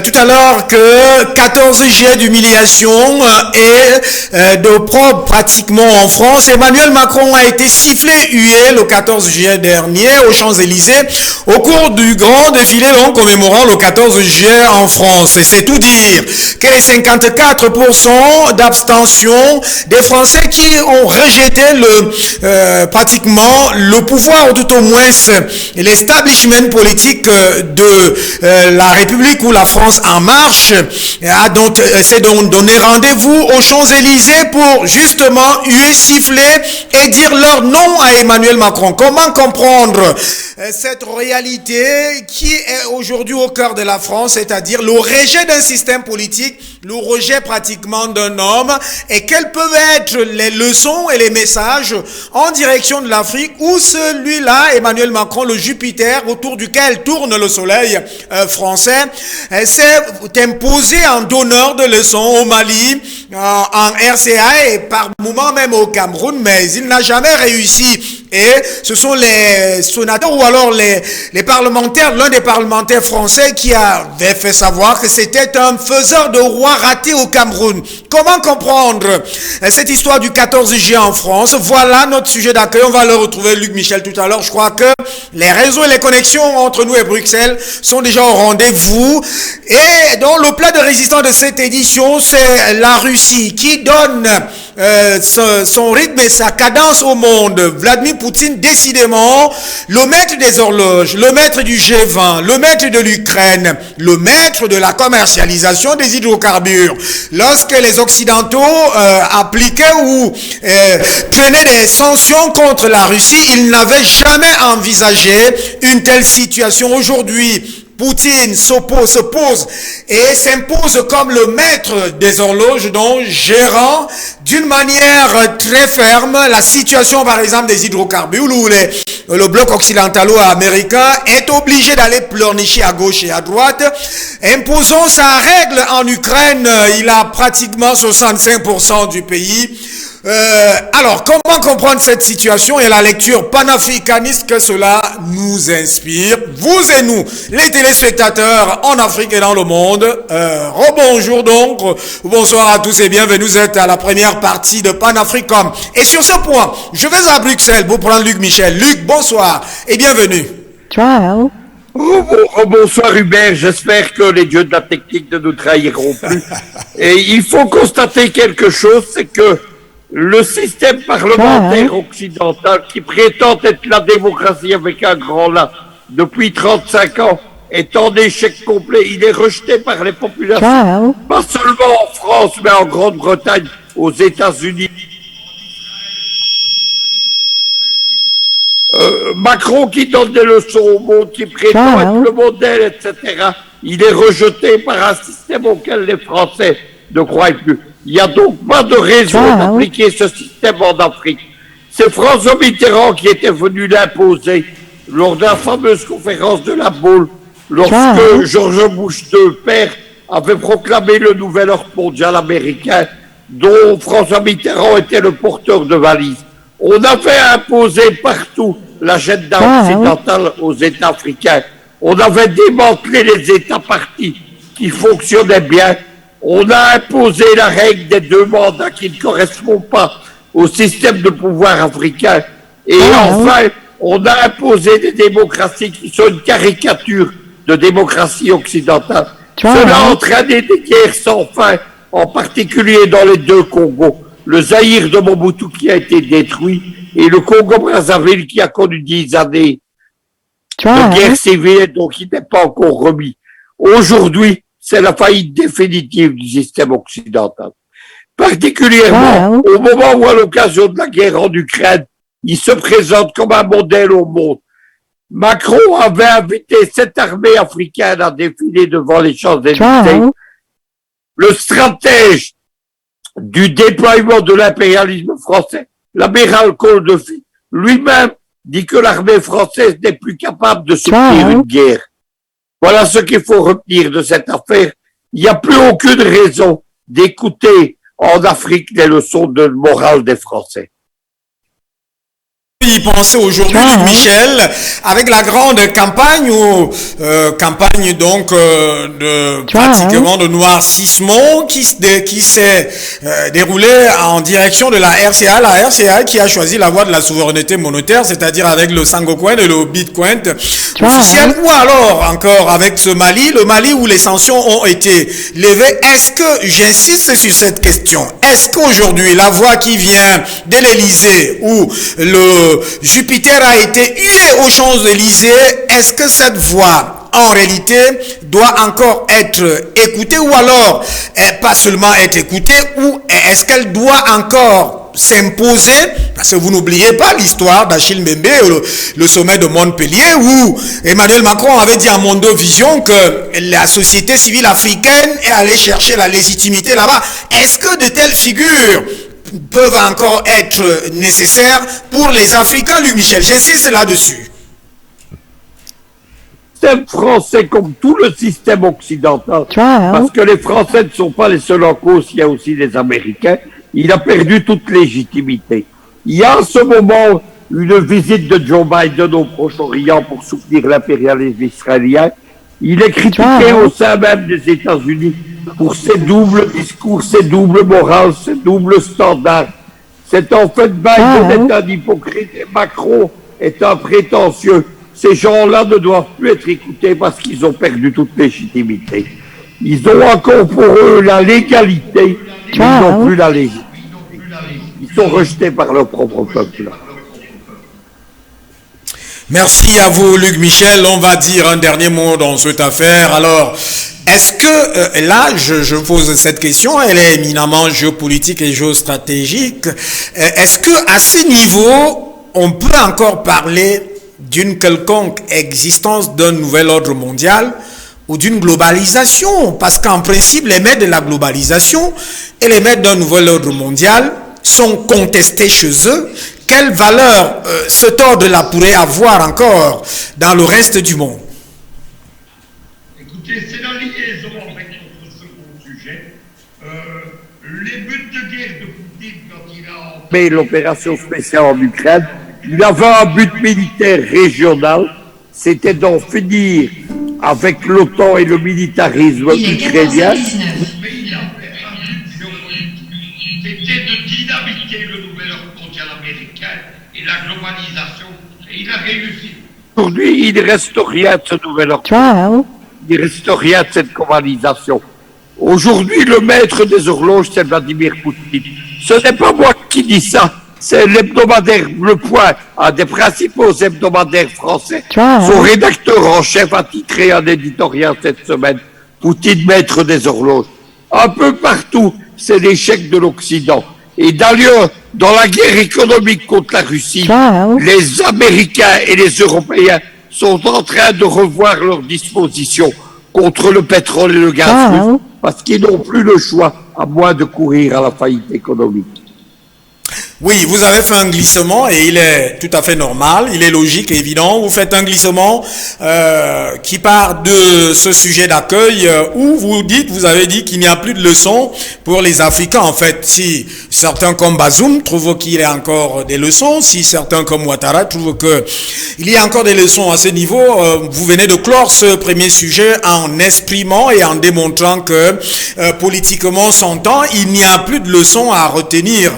tout à l'heure que 14 juillet d'humiliation et d'opprobre pratiquement en France. Emmanuel Macron a été sifflé, hué le 14 juillet dernier aux Champs-Élysées au cours du grand défilé donc, commémorant le 14 juillet en France. Et c'est tout dire que les 54% d'abstention des Français qui ont rejeté pratiquement le pouvoir, ou tout au moins l'establishment politique de la République ou la France en marche, a donc s'est donc donné rendez-vous aux Champs-Élysées pour justement huer, siffler et dire leur non à Emmanuel Macron. Comment comprendre cette réalité qui est aujourd'hui au cœur de la France, c'est-à-dire le rejet d'un système politique, le rejet pratiquement d'un homme, et quelles peuvent être les leçons et les messages en direction de l'Afrique où celui-là, Emmanuel Macron, le Jupiter autour duquel tourne le soleil français, s'est imposé en donneur de leçons au Mali, en RCA et par moment même au Cameroun, mais il n'a jamais réussi. Et ce sont les sénateurs ou alors les parlementaires, l'un des parlementaires français qui avait fait savoir que c'était un faiseur de roi raté au Cameroun. Comment comprendre cette histoire du 14 juillet en France? Voilà notre sujet d'accueil. On va le retrouver, Luc Michel, tout à l'heure. Je crois que les réseaux et les connexions entre nous et Bruxelles sont déjà au rendez-vous. Et donc, le plat de résistance de cette édition, c'est la Russie qui donne son rythme et sa cadence au monde. Vladimir Poutine, décidément, le maître des horloges, le maître du G20, le maître de l'Ukraine, le maître de la commercialisation des hydrocarbures. Lorsque les Occidentaux appliquaient ou prenaient des sanctions contre la Russie, ils n'avaient jamais envisagé une telle situation. Aujourd'hui, Poutine se pose et s'impose comme le maître des horloges, donc gérant d'une manière très ferme la situation, par exemple, des hydrocarbures, où le bloc occidentalo-américain est obligé d'aller pleurnicher à gauche et à droite. Imposons sa règle en Ukraine, il a pratiquement 65% du pays. Alors, comment comprendre cette situation et la lecture panafricaniste que cela nous inspire, vous et nous, les téléspectateurs en Afrique et dans le monde. Rebonjour donc, bonsoir à tous et bienvenue, vous êtes à la première partie de Panafricom. Et sur ce point, je vais à Bruxelles pour prendre Luc Michel. Luc, bonsoir et bienvenue. Ciao. Bonsoir Hubert, j'espère que les dieux de la technique ne nous trahiront plus. Et il faut constater quelque chose, c'est que le système parlementaire occidental qui prétend être la démocratie avec un grand là depuis 35 ans est en échec complet. Il est rejeté par les populations, pas seulement en France mais en Grande-Bretagne, aux États-Unis. Macron qui donne des leçons au monde, qui prétend être le modèle, etc. Il est rejeté par un système auquel les Français ne croient plus. Il n'y a donc pas de raison d'appliquer ce système en Afrique. C'est François Mitterrand qui était venu l'imposer lors de la fameuse conférence de la Baule, lorsque George Bush II, père, avait proclamé le nouvel ordre mondial américain, dont François Mitterrand était le porteur de valise. On avait imposé partout l'agenda occidental aux États africains. On avait démantelé les États partis qui fonctionnaient bien. On a imposé la règle des 2 mandats qui ne correspond pas au système de pouvoir africain. Et enfin, on a imposé des démocraties qui sont une caricature de démocratie occidentale. Cela a entraîné des guerres sans fin, en particulier dans les 2 Congos. Le Zaïre de Mobutu qui a été détruit et le Congo-Brazzaville qui a connu 10 années de guerre civile, donc il n'est pas encore remis. Aujourd'hui, c'est la faillite définitive du système occidental. Particulièrement au moment où, à l'occasion de la guerre en Ukraine, il se présente comme un modèle au monde. Macron avait invité 7 armées africaines à défiler devant les Champs-Élysées. Le stratège du déploiement de l'impérialisme français, l'amiral Coldefi, lui-même dit que l'armée française n'est plus capable de soutenir une guerre. Voilà ce qu'il faut retenir de cette affaire. Il n'y a plus aucune raison d'écouter en Afrique les leçons de morale des Français. y penser aujourd'hui, Luc Michel, avec la grande campagne campagne donc de pratiquement de noircissement qui s'est déroulée en direction de la RCA qui a choisi la voie de la souveraineté monétaire, c'est-à-dire avec le Sangocoin et le Bitcoin officiel, ou alors encore avec le Mali où les sanctions ont été levées. Est-ce que, j'insiste sur cette question, est-ce qu'aujourd'hui la voie qui vient de l'Élysée où le Jupiter a été hué aux Champs-Élysées, est-ce que cette voie en réalité doit encore être écoutée, ou alors pas seulement être écoutée, ou est-ce qu'elle doit encore s'imposer, parce que vous n'oubliez pas l'histoire d'Achille Mbembe, le sommet de Montpellier, où Emmanuel Macron avait dit à Mondo Vision que la société civile africaine est allée chercher la légitimité là-bas. Est-ce que de telles figures peuvent encore être nécessaires pour les Africains, Luc Michel? J'insiste là-dessus. Le système français, comme tout le système occidental, parce que les Français ne sont pas les seuls en cause, il y a aussi les Américains, il a perdu toute légitimité. Il y a en ce moment une visite de Joe Biden au Proche-Orient pour soutenir l'impérialisme israélien. Il est critiqué au sein même des États-Unis pour ses doubles discours, ses doubles morales, ses doubles standards. C'est en fait Biden est un hypocrite et Macron est un prétentieux. Ces gens-là ne doivent plus être écoutés parce qu'ils ont perdu toute légitimité. Ils ont encore pour eux la légalité, mais ils n'ont plus la légitimité. Ils sont rejetés par leur propre peuple. Merci à vous, Luc Michel. On va dire un dernier mot dans cette affaire. Alors, est-ce que, là, je pose cette question, elle est éminemment géopolitique et géostratégique. Est-ce que à ce niveau, on peut encore parler d'une quelconque existence d'un nouvel ordre mondial ou d'une globalisation? Parce qu'en principe, les maîtres de la globalisation et les maîtres d'un nouvel ordre mondial sont contestés chez eux. Quelle valeur cet ordre-là pourrait avoir encore dans le reste du monde? Écoutez, c'est la liaison avec notre second sujet. Les buts de guerre de Poutine quand il a fait l'opération spéciale en Ukraine, il avait un but militaire régional, c'était d'en finir avec l'OTAN et le militarisme ukrainien. Mais il avait un but géopolitique, c'était de dynamiter le nouvel ordre mondial américain et la globalisation, et il a réussi. Aujourd'hui, il ne reste rien de ce nouvel ordre. Il ne reste rien de cette globalisation. Aujourd'hui, le maître des horloges, c'est Vladimir Poutine. Ce n'est pas moi qui dis ça. C'est l'hebdomadaire Le Point, un des principaux hebdomadaires français. Son rédacteur en chef a titré un éditorial cette semaine, Poutine, maître des horloges. Un peu partout, c'est l'échec de l'Occident. Et d'ailleurs, dans la guerre économique contre la Russie, les Américains et les Européens sont en train de revoir leurs dispositions contre le pétrole et le gaz russe, parce qu'ils n'ont plus le choix, à moins de courir à la faillite économique. Oui, vous avez fait un glissement et il est tout à fait normal, il est logique et évident. Vous faites un glissement qui part de ce sujet d'accueil où vous avez dit qu'il n'y a plus de leçons pour les Africains. En fait, si certains comme Bazoum trouvent qu'il y a encore des leçons, si certains comme Ouattara trouvent qu'il y a encore des leçons à ce niveau, vous venez de clore ce premier sujet en exprimant et en démontrant que politiquement s'entend, il n'y a plus de leçons à retenir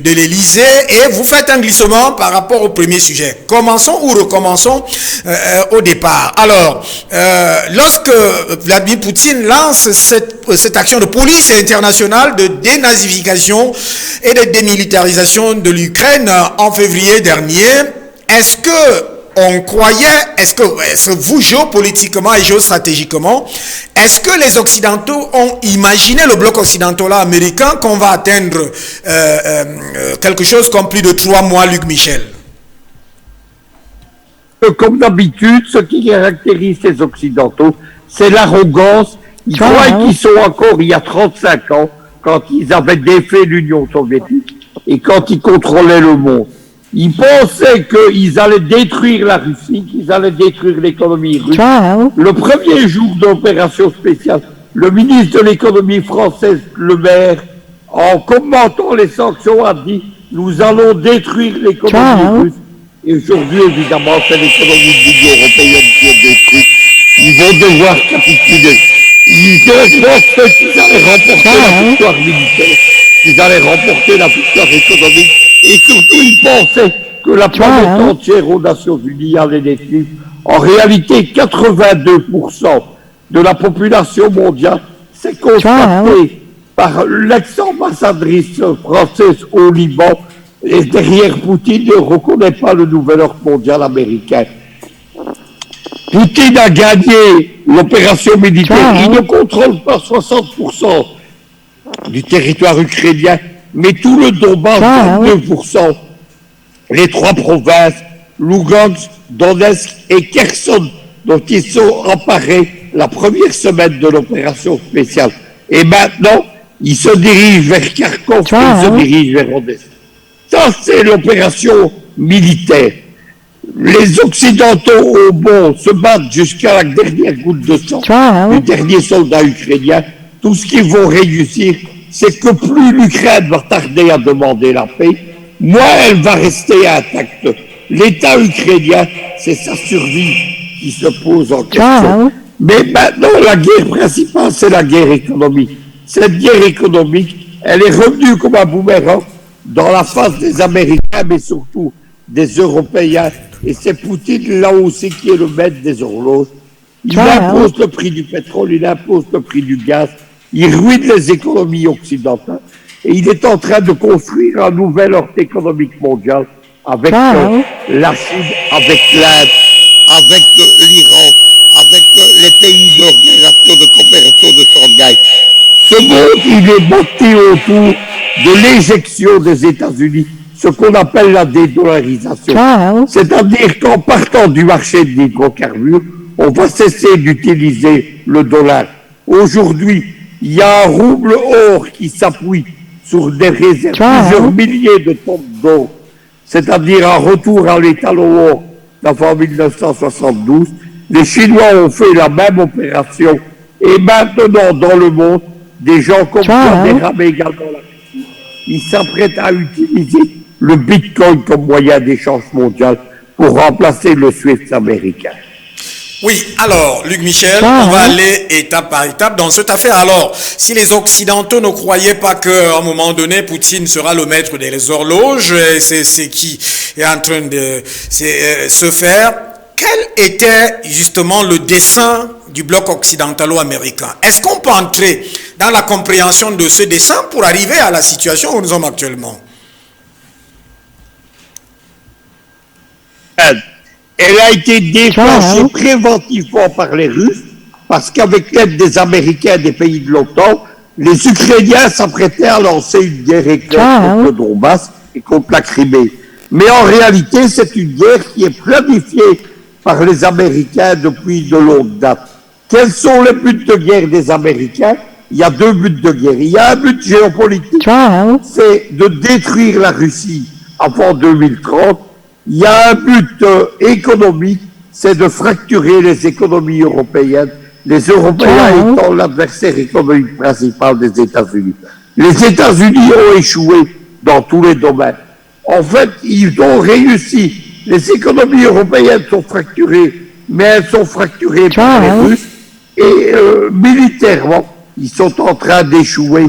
de l'Élysée, et vous faites un glissement par rapport au premier sujet. Commençons ou recommençons au départ. Alors, lorsque Vladimir Poutine lance cette action de police internationale de dénazification et de démilitarisation de l'Ukraine en février dernier, est-ce que on croyait, est-ce que vous, géopolitiquement et géostratégiquement, est-ce que les Occidentaux ont imaginé, le bloc occidental américain, qu'on va atteindre quelque chose comme plus de 3 mois, Luc Michel? Comme d'habitude, ce qui caractérise les Occidentaux, c'est l'arrogance. Ils croient qu'ils sont encore il y a 35 ans, quand ils avaient défait l'Union soviétique et quand ils contrôlaient le monde. Ils pensaient qu'ils allaient détruire la Russie, qu'ils allaient détruire l'économie russe. Le premier jour d'opération spéciale, le ministre de l'économie française, Le Maire, en commentant les sanctions, a dit « Nous allons détruire l'économie russe. Et aujourd'hui, évidemment, c'est l'économie de l'Union européenne qui est détruite. Ils vont devoir capituler. Ils pensaient qu'ils allaient remporter la victoire militaire, qu'ils allaient remporter la victoire économique. Et surtout, ils pensaient que la planète entière aux Nations Unies allait les suivre. En réalité, 82% de la population mondiale s'est constatée par l'ex-ambassadrice française au Liban. Et derrière Poutine ne reconnaît pas le nouvel ordre mondial américain. Poutine a gagné l'opération militaire. Il ne contrôle pas 60% du territoire ukrainien, mais tout le Donbass, 22%. Les 3 provinces, Lugansk, Donetsk et Kherson, dont ils sont emparés la première semaine de l'opération spéciale. Et maintenant, ils se dirigent vers Kharkov et ils se dirigent vers Odessa. Ça, c'est l'opération militaire. Les Occidentaux au bon se battent jusqu'à la dernière goutte de sang du dernier soldat ukrainien. Tout ce qu'ils vont réussir, c'est que plus l'Ukraine va tarder à demander la paix, moins elle va rester intacte. L'État ukrainien, c'est sa survie qui se pose en question. Mais maintenant, la guerre principale, c'est la guerre économique. Cette guerre économique, elle est revenue comme un boomerang dans la face des Américains, mais surtout des Européens. Et c'est Poutine, là aussi, qui est le maître des horloges. Il impose le prix du pétrole, il impose le prix du gaz, il ruine les économies occidentales. Et il est en train de construire un nouvel ordre économique mondial avec la Chine, avec l'Inde, avec l'Iran, avec les pays de l'Organisation de coopération de Shanghai. Ce monde, il est monté autour de l'éjection des États-Unis, ce qu'on appelle la dédollarisation. C'est-à-dire qu'en partant du marché de l'hydrocarbure, on va cesser d'utiliser le dollar. Aujourd'hui, il y a un rouble or qui s'appuie sur des réserves, plusieurs milliers de tonnes d'or, c'est-à-dire un retour à l'étalon or d'avant 1972. Les Chinois ont fait la même opération et maintenant dans le monde, des gens comme Cameron également la Russie, ils s'apprêtent à utiliser le Bitcoin comme moyen d'échange mondial pour remplacer le SWIFT américain. Oui, alors, Luc Michel, on va aller étape par étape dans cette affaire. Alors, si les Occidentaux ne croyaient pas qu'à un moment donné, Poutine sera le maître des horloges, c'est ce qui est en train de se faire, quel était justement le dessein du bloc occidentalo-américain? Est-ce qu'on peut entrer dans la compréhension de ce dessein pour arriver à la situation où nous sommes actuellement? Elle a été déclenchée préventivement par les Russes, parce qu'avec l'aide des Américains et des pays de l'OTAN, les Ukrainiens s'apprêtaient à lancer une guerre éclair contre le Donbass et contre la Crimée. Mais en réalité, c'est une guerre qui est planifiée par les Américains depuis de longue date. Quels sont les buts de guerre des Américains? Il y a 2 buts de guerre. Il y a un but géopolitique, c'est de détruire la Russie avant 2030. Il y a un but économique, c'est de fracturer les économies européennes, les Européens étant l'adversaire économique principal des États-Unis. Les États-Unis ont échoué dans tous les domaines. En fait, ils ont réussi. Les économies européennes sont fracturées, mais elles sont fracturées par les Russes. Et militairement, ils sont en train d'échouer.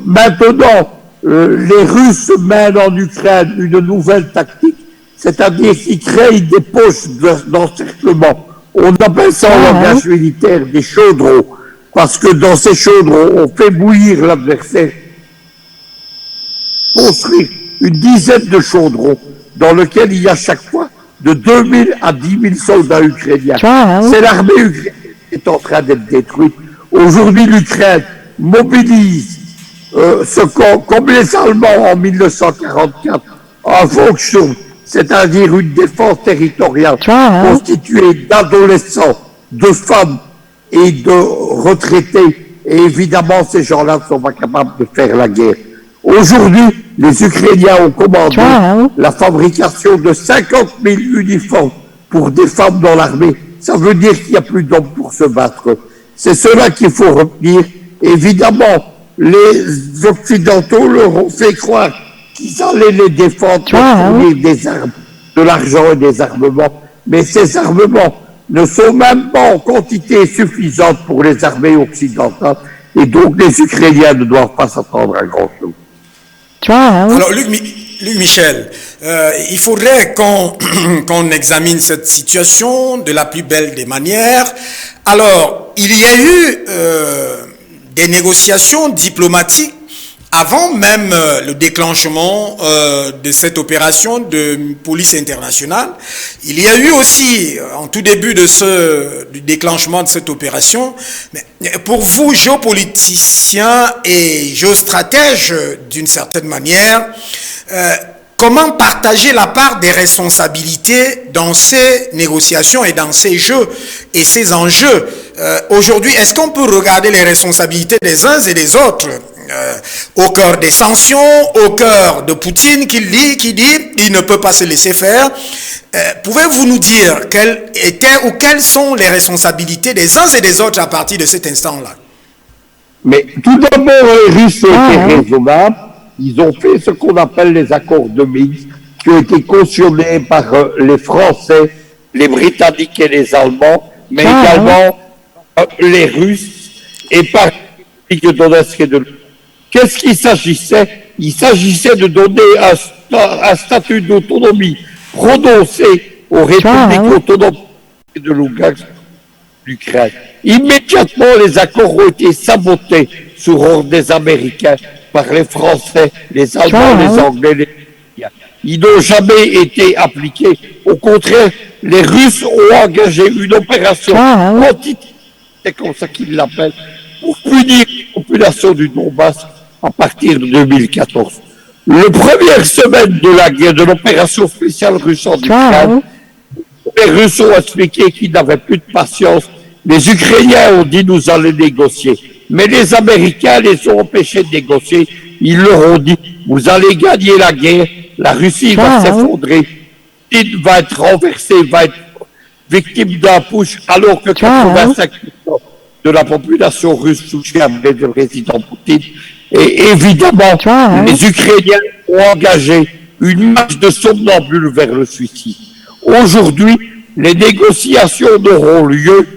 Maintenant, les Russes mènent en Ukraine une nouvelle tactique, c'est-à-dire qu'ils créent des postes d'encerclement. On appelle ça en langage militaire des chaudrons, parce que dans ces chaudrons, on fait bouillir l'adversaire. Construire une dizaine de chaudrons dans lesquels il y a chaque fois de 2000 à 10 000 soldats ukrainiens. C'est l'armée ukrainienne qui est en train d'être détruite. Aujourd'hui, l'Ukraine mobilise ce camp, comme les Allemands en 1944, en fonction, c'est-à-dire une défense territoriale constituée d'adolescents, de femmes et de retraités. Et évidemment, ces gens-là ne sont pas capables de faire la guerre. Aujourd'hui, les Ukrainiens ont commandé la fabrication de 50 000 uniformes pour des femmes dans l'armée. Ça veut dire qu'il n'y a plus d'hommes pour se battre. C'est cela qu'il faut retenir. Évidemment, les Occidentaux leur ont fait croire qu'ils allaient les défendre pour fournir des armes, de l'argent et des armements. Mais ces armements ne sont même pas en quantité suffisante pour les armées occidentales. Et donc les Ukrainiens ne doivent pas s'attendre à grand-chose. Alors Luc Michel, il faudrait qu'on examine cette situation de la plus belle des manières. Alors, il y a eu des négociations diplomatiques avant même le déclenchement de cette opération de police internationale. Il y a eu aussi, en tout début du déclenchement de cette opération, mais pour vous, géopoliticiens et géostratèges, d'une certaine manière, comment partager la part des responsabilités dans ces négociations et dans ces jeux et ces enjeux? Aujourd'hui, est-ce qu'on peut regarder les responsabilités des uns et des autres au cœur des sanctions, au cœur de Poutine qui dit il ne peut pas se laisser faire? Pouvez-vous nous dire quelles sont les responsabilités des uns et des autres à partir de cet instant-là? Mais tout d'abord, les Russes ont été raisonnables. Ils ont fait ce qu'on appelle les accords de Minsk, qui ont été cautionnés par les Français, les Britanniques et les Allemands, mais également les Russes et par les Républiques de Donetsk et de Luhansk. Qu'est-ce qu'il s'agissait? Il s'agissait de donner un statut d'autonomie prononcé aux républiques autonomes de Lugansk, l'Ukraine. Immédiatement, les accords ont été sabotés sur ordre des Américains par les Français, les Allemands, les Anglais, les Américains. Ils n'ont jamais été appliqués. Au contraire, les Russes ont engagé une opération quantitative, c'est comme ça qu'ils l'appellent, pour punir la population du Donbass à partir de 2014. La première semaine de la guerre, de l'opération spéciale russe en Ukraine, les Russes ont expliqué qu'ils n'avaient plus de patience. Les Ukrainiens ont dit nous allons négocier. Mais les Américains les ont empêchés de négocier. Ils leur ont dit vous allez gagner la guerre, la Russie va s'effondrer, Poutine va être renversé, va être victime d'un push, alors que 85% de la population russe soutient le président Poutine. Et évidemment, les Ukrainiens ont engagé une marche de somnambule vers le suicide. Aujourd'hui, les négociations n'auront lieu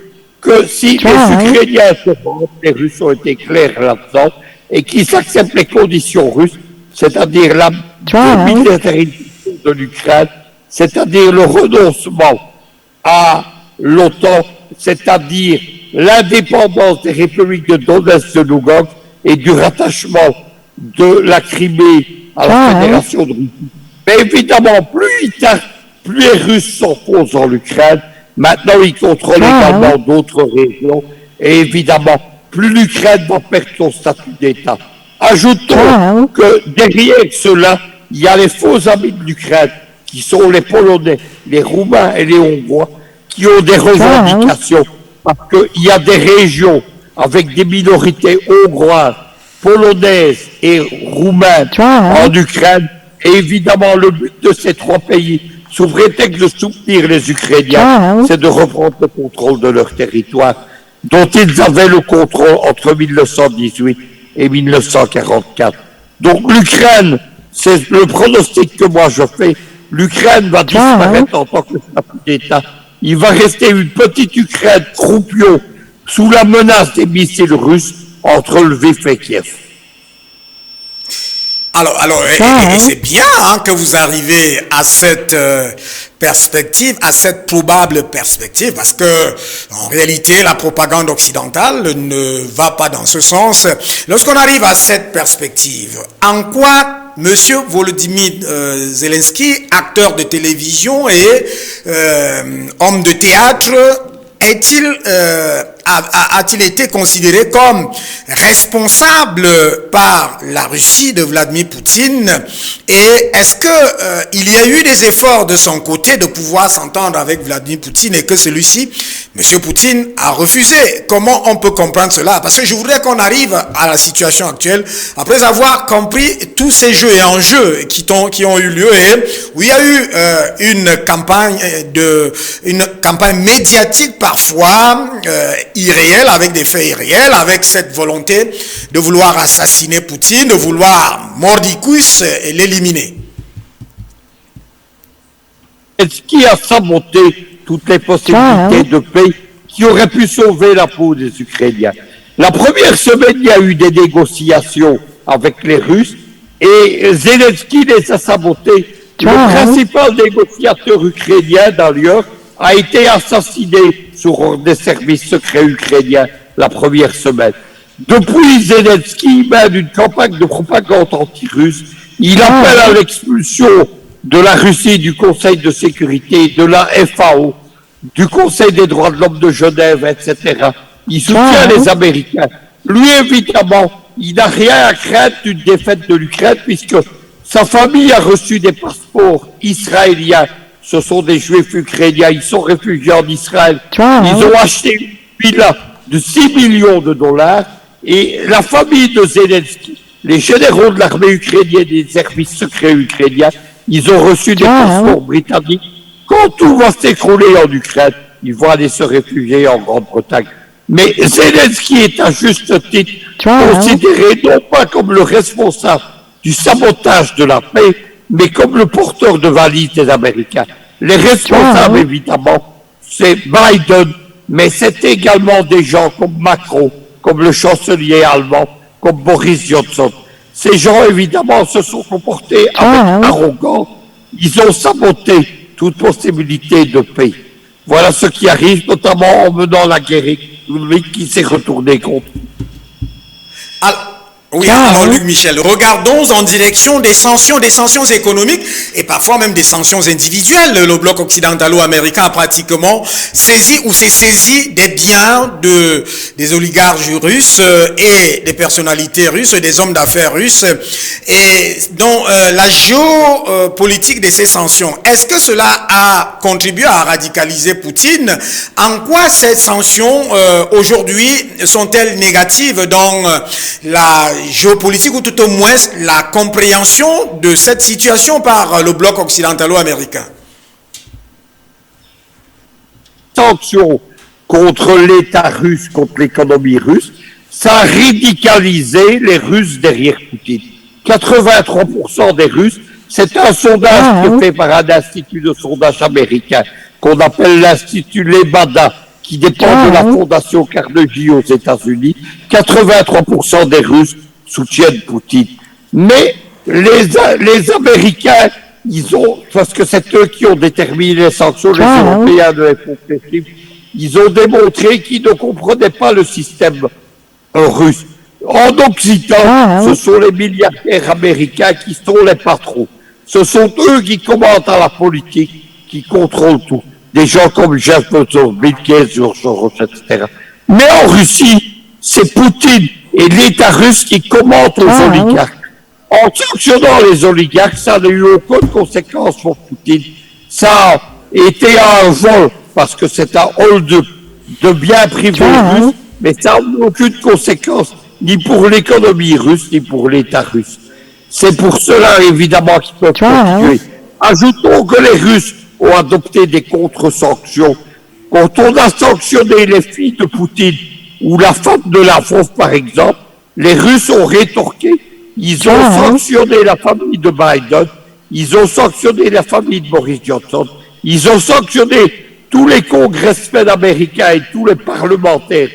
que si les Ukrainiens se rendent, les Russes ont été clairs là-dedans, et qu'ils acceptent les conditions russes, c'est-à-dire la militarisation de l'Ukraine, c'est-à-dire le renoncement à l'OTAN, c'est-à-dire l'indépendance des républiques de Donetsk, de Lugansk, et du rattachement de la Crimée à la Fédération de Russie. Mais évidemment, plus les Russes s'enfoncent dans l'Ukraine, maintenant ils contrôlent également d'autres régions, et évidemment, plus l'Ukraine va perdre son statut d'État. Ajoutons que derrière cela, il y a les faux amis de l'Ukraine, qui sont les Polonais, les Roumains et les Hongrois, qui ont des revendications, parce qu'il y a des régions avec des minorités hongroises, polonaises et roumaines en Ukraine. Et évidemment, le but de ces trois pays, sous prétexte de soutenir les Ukrainiens, c'est de reprendre le contrôle de leur territoire, dont ils avaient le contrôle entre 1918 et 1944. Donc l'Ukraine, c'est le pronostic que moi je fais, l'Ukraine va disparaître en tant que statut d'État. Il va rester une petite Ukraine croupion sous la menace des missiles russes entre Lviv et Kiev. Alors et c'est bien que vous arrivez à cette perspective, à cette probable perspective, parce que en réalité la propagande occidentale ne va pas dans ce sens. Lorsqu'on arrive à cette perspective, en quoi Monsieur Volodymyr Zelensky, acteur de télévision et homme de théâtre, a-t-il été considéré comme responsable par la Russie de Vladimir Poutine? Et est-ce que il y a eu des efforts de son côté de pouvoir s'entendre avec Vladimir Poutine et que celui-ci, Monsieur Poutine, a refusé? Comment on peut comprendre cela? Parce que je voudrais qu'on arrive à la situation actuelle après avoir compris tous ces jeux et enjeux qui ont eu lieu et où il y a eu une campagne médiatique parfois irréels, avec des faits irréels, avec cette volonté de vouloir assassiner Poutine, de vouloir mordicus et l'éliminer. Est-ce qui a saboté toutes les possibilités de paix qui auraient pu sauver la peau des Ukrainiens? La première semaine, il y a eu des négociations avec les Russes et Zelensky les a sabotés. Le principal négociateur ukrainien, d'ailleurs, a été assassiné sur ordre des services secrets ukrainiens la première semaine. Depuis, Zelensky mène une campagne de propagande anti-russe. Il appelle à l'expulsion de la Russie du Conseil de sécurité, de la FAO, du Conseil des droits de l'homme de Genève, etc. Il soutient les Américains. Lui, évidemment, il n'a rien à craindre d'une défaite de l'Ukraine puisque sa famille a reçu des passeports israéliens. Ce sont des juifs ukrainiens. Ils sont réfugiés en Israël. Ils ont acheté une villa de 6 millions de dollars et la famille de Zelensky, les généraux de l'armée ukrainienne et des services secrets ukrainiens, ils ont reçu des passeports britanniques. Quand tout va s'écrouler en Ukraine, ils vont aller se réfugier en Grande-Bretagne. Mais Zelensky est à juste titre considéré non pas comme le responsable du sabotage de la paix, mais comme le porteur de valise des Américains. Les responsables, évidemment, c'est Biden, mais c'est également des gens comme Macron, comme le chancelier allemand, comme Boris Johnson. Ces gens, évidemment, se sont comportés avec arrogance. Ils ont saboté toute possibilité de paix. Voilà ce qui arrive, notamment en menant la guerre économique qui s'est retournée contre. Oui, alors Luc Michel, regardons en direction des sanctions économiques et parfois même des sanctions individuelles. Le bloc occidentalo-américain a pratiquement saisi ou s'est saisi des biens des oligarques russes et des personnalités russes, des hommes d'affaires russes, et dont la géopolitique de ces sanctions. Est-ce que cela a contribué à radicaliser Poutine? En quoi ces sanctions aujourd'hui sont-elles négatives dans la géopolitique ou tout au moins la compréhension de cette situation par le bloc occidentalo-américain? Sanctions contre l'État russe, contre l'économie russe, ça a radicalisé les Russes derrière Poutine. 83% des Russes, c'est un sondage qui est fait par un institut de sondage américain qu'on appelle l'Institut Levada, qui dépend de la fondation Carnegie aux États-Unis. 83% des Russes soutiennent Poutine. Mais les Américains, ils ont, parce que c'est eux qui ont déterminé les sanctions, les Européens ne les font pas, ils ont démontré qu'ils ne comprenaient pas le système russe. En Occident, ce sont les milliardaires américains qui sont les patrons. Ce sont eux qui commandent à la politique, qui contrôlent tout. Des gens comme Jeff Bezos, Bill Gates, George Soros, etc. Mais en Russie, c'est Poutine et l'État russe qui commandent aux oligarques. En sanctionnant les oligarques, ça n'a eu aucune conséquence pour Poutine. Ça a été un vol, parce que c'est un hall de biens privés russes, mais ça n'a aucune conséquence, ni pour l'économie russe, ni pour l'État russe. C'est pour cela, évidemment, qu'ils peuvent continuer. Ajoutons que les Russes ont adopté des contre-sanctions. Quand on a sanctionné les filles de Poutine, ou la femme de Lavrov, par exemple, les Russes ont rétorqué. Ils ont sanctionné la famille de Biden, ils ont sanctionné la famille de Boris Johnson, ils ont sanctionné tous les congressmen américains et tous les parlementaires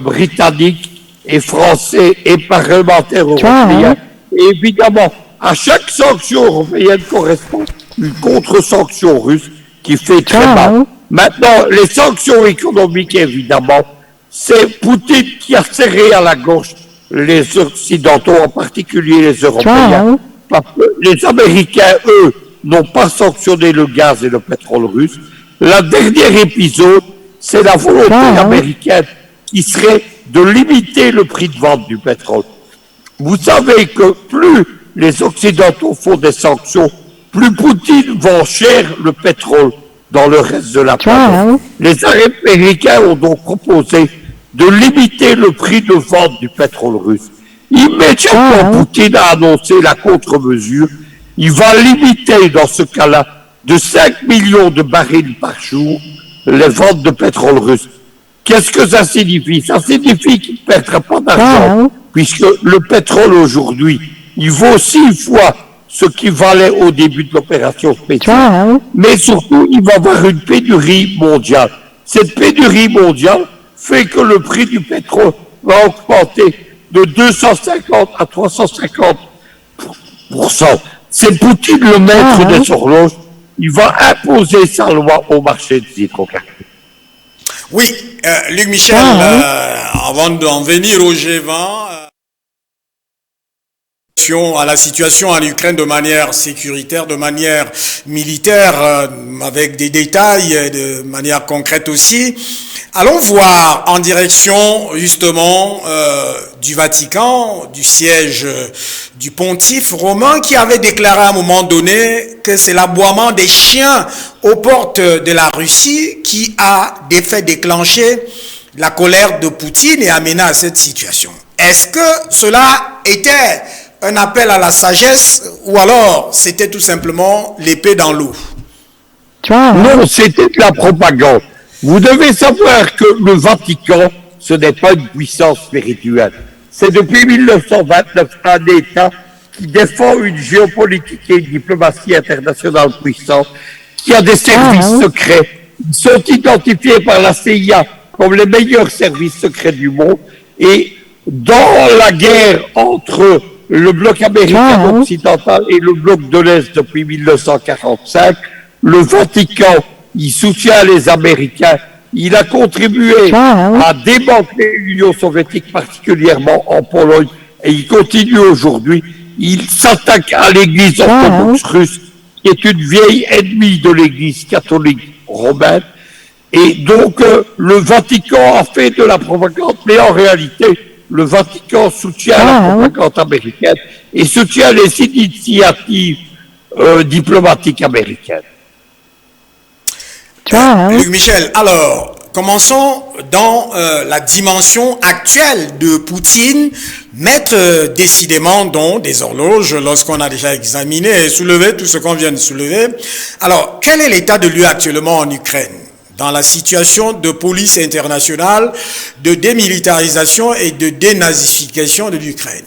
britanniques et français et parlementaires européens. Et évidemment, à chaque sanction européenne correspond une contre-sanction russe qui fait très mal. Maintenant, les sanctions économiques, évidemment, c'est Poutine qui a serré à la gorge les Occidentaux, en particulier les Européens. Parce que les Américains, eux, n'ont pas sanctionné le gaz et le pétrole russe. Le dernier épisode, c'est la volonté américaine qui serait de limiter le prix de vente du pétrole. Vous savez que plus les Occidentaux font des sanctions, plus Poutine vend cher le pétrole dans le reste de la planète. Les Américains ont donc proposé de limiter le prix de vente du pétrole russe. Immédiatement, Poutine a annoncé la contre-mesure. Il va limiter, dans ce cas-là, de 5 millions de barils par jour les ventes de pétrole russe. Qu'est-ce que ça signifie? Ça signifie qu'il ne perdra pas d'argent, puisque le pétrole aujourd'hui, il vaut 6 fois ce qui valait au début de l'opération spéciale. Mais surtout, il va y avoir une pénurie mondiale. Cette pénurie mondiale fait que le prix du pétrole va augmenter de 250 à 350%. C'est Poutine le maître des horloges. Il va imposer sa loi au marché des hydrocarbures. Oui, Luc Michel, avant d'en venir au G20, à la situation en Ukraine de manière sécuritaire, de manière militaire, avec des détails, de manière concrète aussi. Allons voir en direction justement du Vatican, du siège du pontife romain qui avait déclaré à un moment donné que c'est l'aboiement des chiens aux portes de la Russie qui a fait déclencher la colère de Poutine et amené à cette situation. Est-ce que cela était un appel à la sagesse ou alors c'était tout simplement l'épée dans l'eau? Non, c'était de la propagande. Vous devez savoir que le Vatican, ce n'est pas une puissance spirituelle. C'est depuis 1929 un État qui défend une géopolitique et une diplomatie internationale puissante, qui a des services secrets. Ils sont identifiés par la CIA comme les meilleurs services secrets du monde. Et dans la guerre entre le bloc américain occidental et le bloc de l'Est depuis 1945, le Vatican, il soutient les Américains. Il a contribué à démanteler l'Union soviétique, particulièrement en Pologne, et il continue aujourd'hui. Il s'attaque à l'Église orthodoxe russe, qui est une vieille ennemie de l'Église catholique romaine. Et donc, le Vatican a fait de la propagande, mais en réalité, le Vatican soutient la propagande américaine et soutient les initiatives diplomatiques américaines. Luc Michel, alors, commençons dans la dimension actuelle de Poutine, mettre décidément donc des horloges lorsqu'on a déjà examiné et soulevé tout ce qu'on vient de soulever. Alors, quel est l'état de lui actuellement en Ukraine? Dans la situation de police internationale, de démilitarisation et de dénazification de l'Ukraine?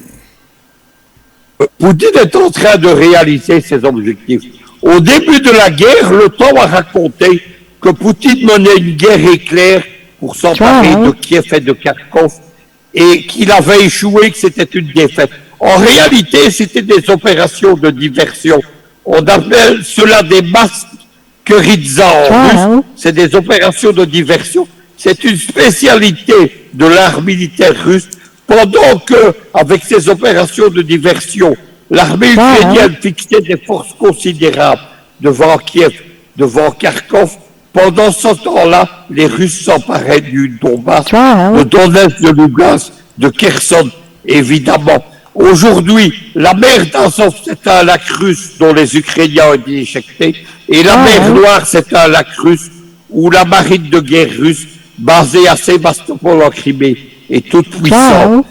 Poutine est en train de réaliser ses objectifs. Au début de la guerre, le temps a raconté que Poutine menait une guerre éclair pour s'emparer de Kiev et de Kharkov et qu'il avait échoué, que c'était une défaite. En réalité, c'était des opérations de diversion. On appelle cela des masquerizza en russe. C'est des opérations de diversion. C'est une spécialité de l'art militaire russe. Pendant que, avec ces opérations de diversion, l'armée ukrainienne fixait des forces considérables devant Kiev, devant Kharkov, pendant ce temps-là, les Russes s'emparaient du Donbass, de Donetsk, de Lugansk, de Kherson, évidemment. Aujourd'hui, la mer d'Azov, c'est un lac russe dont les Ukrainiens ont été éjectés, et la mer Noire, c'est un lac russe où la marine de guerre russe, basée à Sébastopol en Crimée, est toute puissante.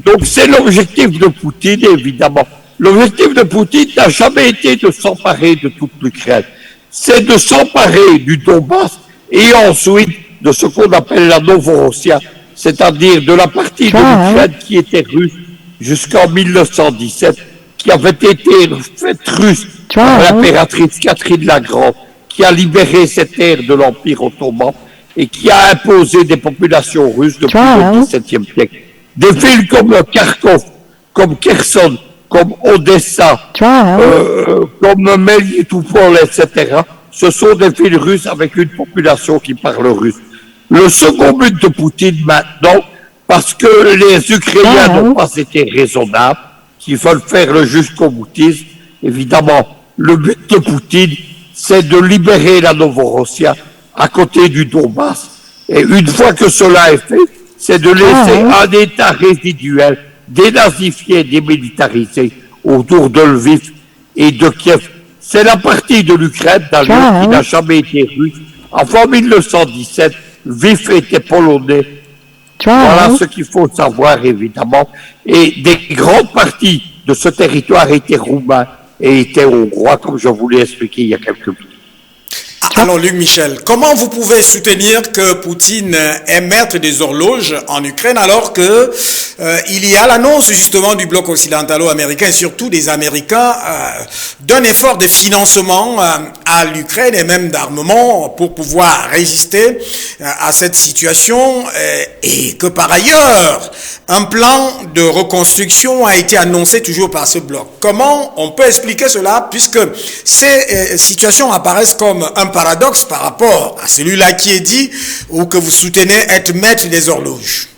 Donc c'est l'objectif de Poutine, évidemment. L'objectif de Poutine n'a jamais été de s'emparer de toute l'Ukraine. C'est de s'emparer du Donbass et ensuite de ce qu'on appelle la Novorossia, c'est-à-dire de la partie de l'Ukraine qui était russe jusqu'en 1917, qui avait été faite russe par l'impératrice Catherine la Grande, qui a libéré cette terre de l'Empire ottoman et qui a imposé des populations russes depuis le XVIIe siècle. Des villes comme Kharkov, comme Kherson, comme Odessa, comme Melitopol, etc. Ce sont des villes russes avec une population qui parle russe. Le second but de Poutine maintenant, parce que les Ukrainiens n'ont pas été raisonnables, qu'ils veulent faire le jusqu'au boutisme, évidemment, le but de Poutine, c'est de libérer la Novorossia à côté du Donbass. Et une fois que cela est fait, c'est de laisser un État résiduel, dénazifié, démilitarisé, autour de Lviv et de Kiev. C'est la partie de l'Ukraine, d'ailleurs, qui n'a jamais été russe. Avant 1917, Lviv était polonais. Voilà ce qu'il faut savoir, évidemment. Et des grandes parties de ce territoire étaient roumains et étaient hongrois, comme je vous l'ai expliqué il y a quelques minutes. Alors, Luc Michel, comment vous pouvez soutenir que Poutine est maître des horloges en Ukraine alors que il y a l'annonce justement du bloc occidentalo-américain et surtout des Américains d'un effort de financement à l'Ukraine et même d'armement pour pouvoir résister à cette situation et que par ailleurs un plan de reconstruction a été annoncé toujours par ce bloc. Comment on peut expliquer cela puisque ces situations apparaissent comme un paradoxe par rapport à celui-là qui est dit ou que vous soutenez être maître des horloges?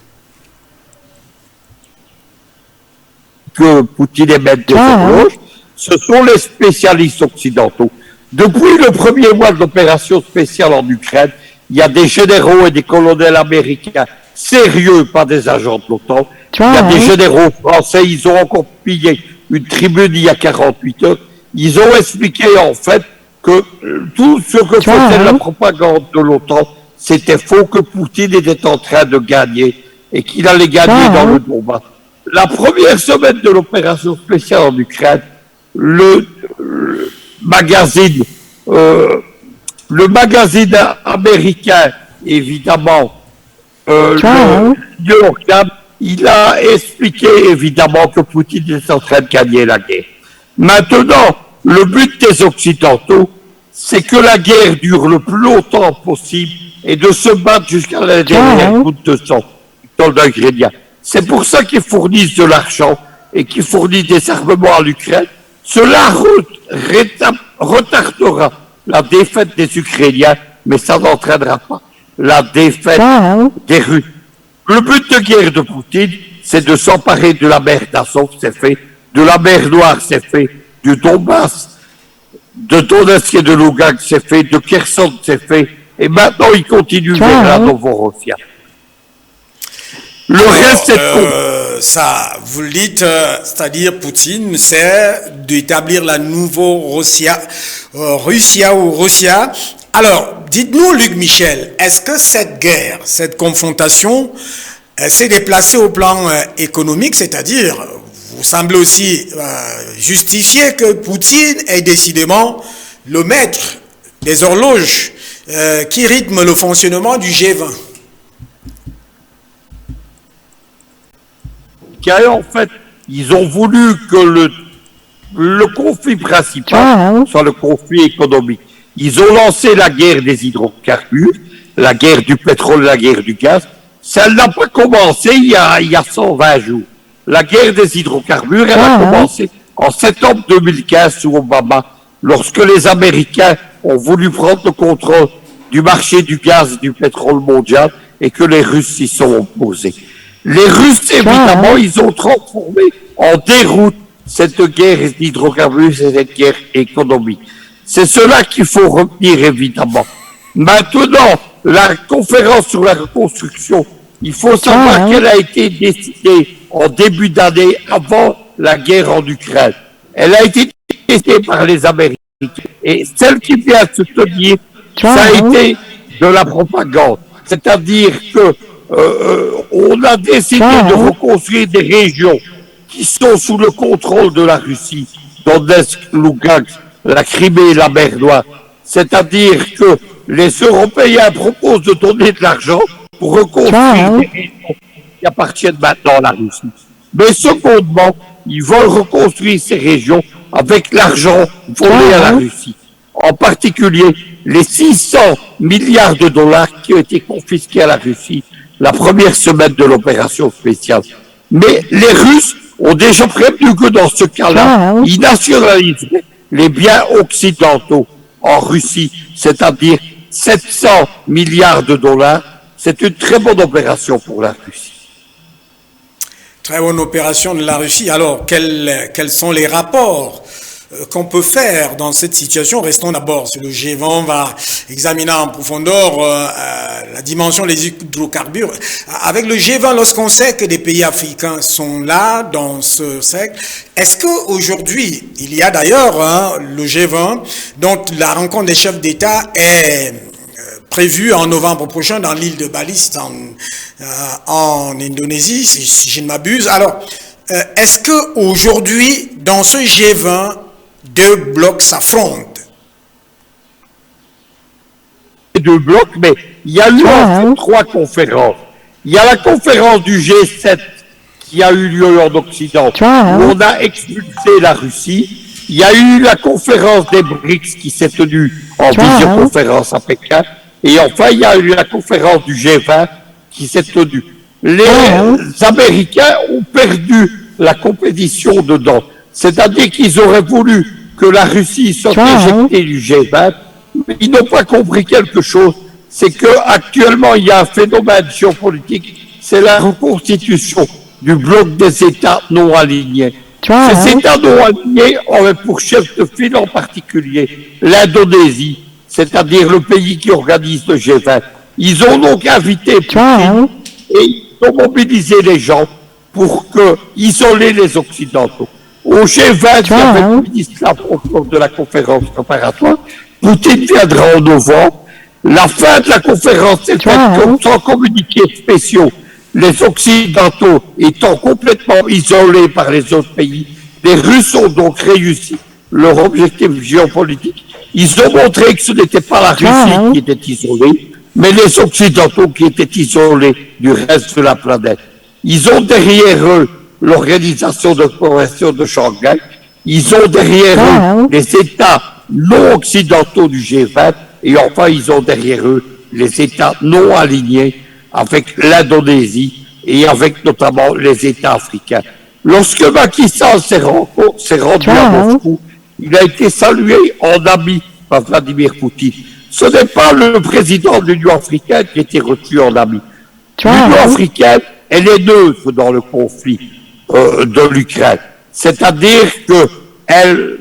Que Poutine est maître des horloges, ce sont les spécialistes occidentaux. Depuis le premier mois de l'opération spéciale en Ukraine, il y a des généraux et des colonels américains sérieux, pas des agents de l'OTAN. Il y a des généraux français, ils ont encore pillé une tribune il y a 48 heures. Ils ont expliqué en fait que tout ce que faisait la propagande de l'OTAN, c'était faux, que Poutine était en train de gagner et qu'il allait gagner dans le Donbass. La première semaine de l'opération spéciale en Ukraine, le magazine américain, évidemment, le New York Times, il a expliqué évidemment que Poutine est en train de gagner la guerre. Maintenant, le but des Occidentaux, c'est que la guerre dure le plus longtemps possible et de se battre jusqu'à la dernière goutte de sang dans l'Ukraine. C'est pour ça qu'ils fournissent de l'argent et qu'ils fournissent des armements à l'Ukraine. Cela retardera la défaite des Ukrainiens, mais ça n'entraînera pas la défaite des Russes. Le but de guerre de Poutine, c'est de s'emparer de la mer d'Azov, c'est fait, de la mer Noire, c'est fait, du Donbass, de Donetsk et de Lugansk, c'est fait, de Kherson, c'est fait, et maintenant il continue vers la Novorossia. Le reste, c'est ça, vous le dites, c'est-à-dire Poutine, c'est d'établir la Novorossia, Russia ou Russia. Alors, dites-nous, Luc Michel, est-ce que cette guerre, cette confrontation, s'est déplacée au plan économique, c'est-à-dire, vous semblez aussi justifier que Poutine est décidément le maître des horloges qui rythment le fonctionnement du G20? En fait, ils ont voulu que le conflit principal soit le conflit économique. Ils ont lancé la guerre des hydrocarbures, la guerre du pétrole, la guerre du gaz. Ça n'a pas commencé il y a 120 jours. La guerre des hydrocarbures, elle a commencé en septembre 2015 sous Obama, lorsque les Américains ont voulu prendre le contrôle du marché du gaz et du pétrole mondial et que les Russes s'y sont opposés. Les Russes, évidemment, ils ont transformé en déroute cette guerre d'hydrocarbures, cette guerre économique. C'est cela qu'il faut retenir, évidemment. Maintenant, la conférence sur la reconstruction, il faut savoir qu'elle a été décidée en début d'année avant la guerre en Ukraine. Elle a été décidée par les Américains. Et celle qui vient de se tenir, ça a été de la propagande. C'est-à-dire que on a décidé de reconstruire des régions qui sont sous le contrôle de la Russie, Donetsk, Lugansk, la Crimée et la mer Noire. C'est-à-dire que les Européens proposent de donner de l'argent pour reconstruire des régions qui appartiennent maintenant à la Russie. Mais secondement, ils veulent reconstruire ces régions avec l'argent volé à la Russie. En particulier, les 600 milliards de dollars qui ont été confisqués à la Russie la première semaine de l'opération spéciale. Mais les Russes ont déjà prévenu que dans ce cas-là, ils nationaliseraient les biens occidentaux en Russie, c'est-à-dire 700 milliards de dollars. C'est une très bonne opération pour la Russie. Très bonne opération de la Russie. Alors, quels sont les rapports qu'on peut faire dans cette situation? Restons d'abord sur le G20, on va examiner en profondeur la dimension des hydrocarbures. Avec le G20, lorsqu'on sait que des pays africains sont là dans ce cercle, est-ce qu'aujourd'hui, il y a d'ailleurs le G20, dont la rencontre des chefs d'État est prévue en novembre prochain dans l'île de Bali, en Indonésie, si je ne m'abuse. Alors, est-ce qu'aujourd'hui, dans ce G20, deux blocs s'affrontent? deux blocs, mais il y a eu en fait trois conférences. Il y a la conférence du G7 qui a eu lieu en Occident, où on a expulsé la Russie. Il y a eu la conférence des BRICS qui s'est tenue en visioconférence à Pékin. Et enfin, il y a eu la conférence du G20 qui s'est tenue. Les Américains ont perdu la compétition dedans. C'est-à-dire qu'ils auraient voulu que la Russie soit éjectée du G20, mais ils n'ont pas compris quelque chose. C'est qu'actuellement, il y a un phénomène géopolitique, c'est la reconstitution du bloc des États non alignés. Ces États non alignés auraient pour chef de file en particulier l'Indonésie, c'est-à-dire le pays qui organise le G20. Ils ont donc invité Poutine et ils ont mobilisé les gens pour isoler les Occidentaux. Au G20, il y avait le ministre de la conférence préparatoire. Poutine viendra en novembre. La fin de la conférence est faite sans communiqués spéciaux. Les Occidentaux étant complètement isolés par les autres pays, les Russes ont donc réussi leur objectif géopolitique. Ils ont montré que ce n'était pas la Russie qui était isolée, mais les Occidentaux qui étaient isolés du reste de la planète. Ils ont derrière eux l'organisation de coopération de Shanghai. Ils ont derrière eux les États non occidentaux du G20. Et enfin, ils ont derrière eux les États non alignés avec l'Indonésie et avec notamment les États africains. Lorsque Macky Sall s'est rendu à Moscou, il a été salué en ami par Vladimir Poutine. Ce n'est pas le président de l'Union africaine qui a été reçu en ami. L'Union africaine, elle est neutre dans le conflit de l'Ukraine. C'est-à-dire qu'elle,